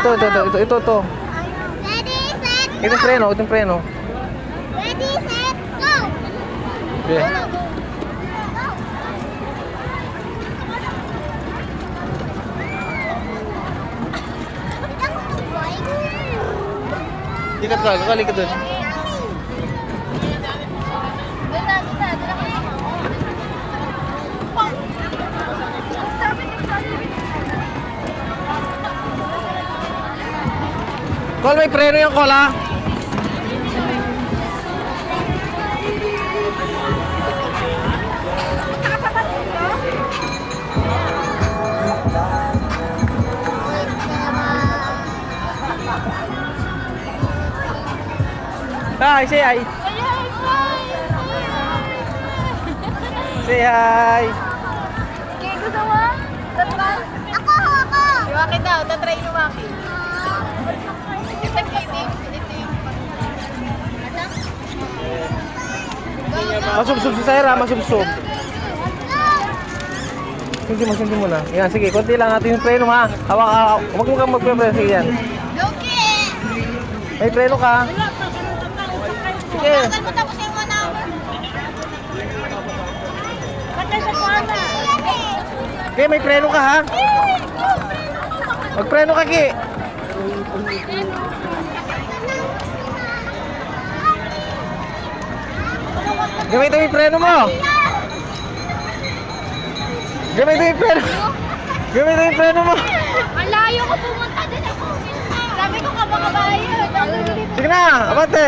Ito. Ready, set, go! Ito yung preno. Ready, set, go! Okay. Ikat ka, kakali ka dun. Call, may preno yung call, ha? Hi, say hi. Say hi. Okay, gusto mo? Ako! Si Waki daw, tatry ni Waki. Ito yung Masubsob si Sarah, masubsob. Sindi mo na. Yan, sige, konti lang natin yung preno, ha. Hawak, huwag mo kang magpe-preno. Sige, yan. Loki! May preno ka. Sige. Tagal mo tapos yung 1 hour. Patay sa kwana. Okay, may preno ka, ha. Magpreno ka, Ki. Gamitin mo yung preno mo. Gamitin mo yung preno. Gamitin mo yung preno mo. Malayo ko pumunta din ako. Sabi ko kabakabayo. Sige na, abante.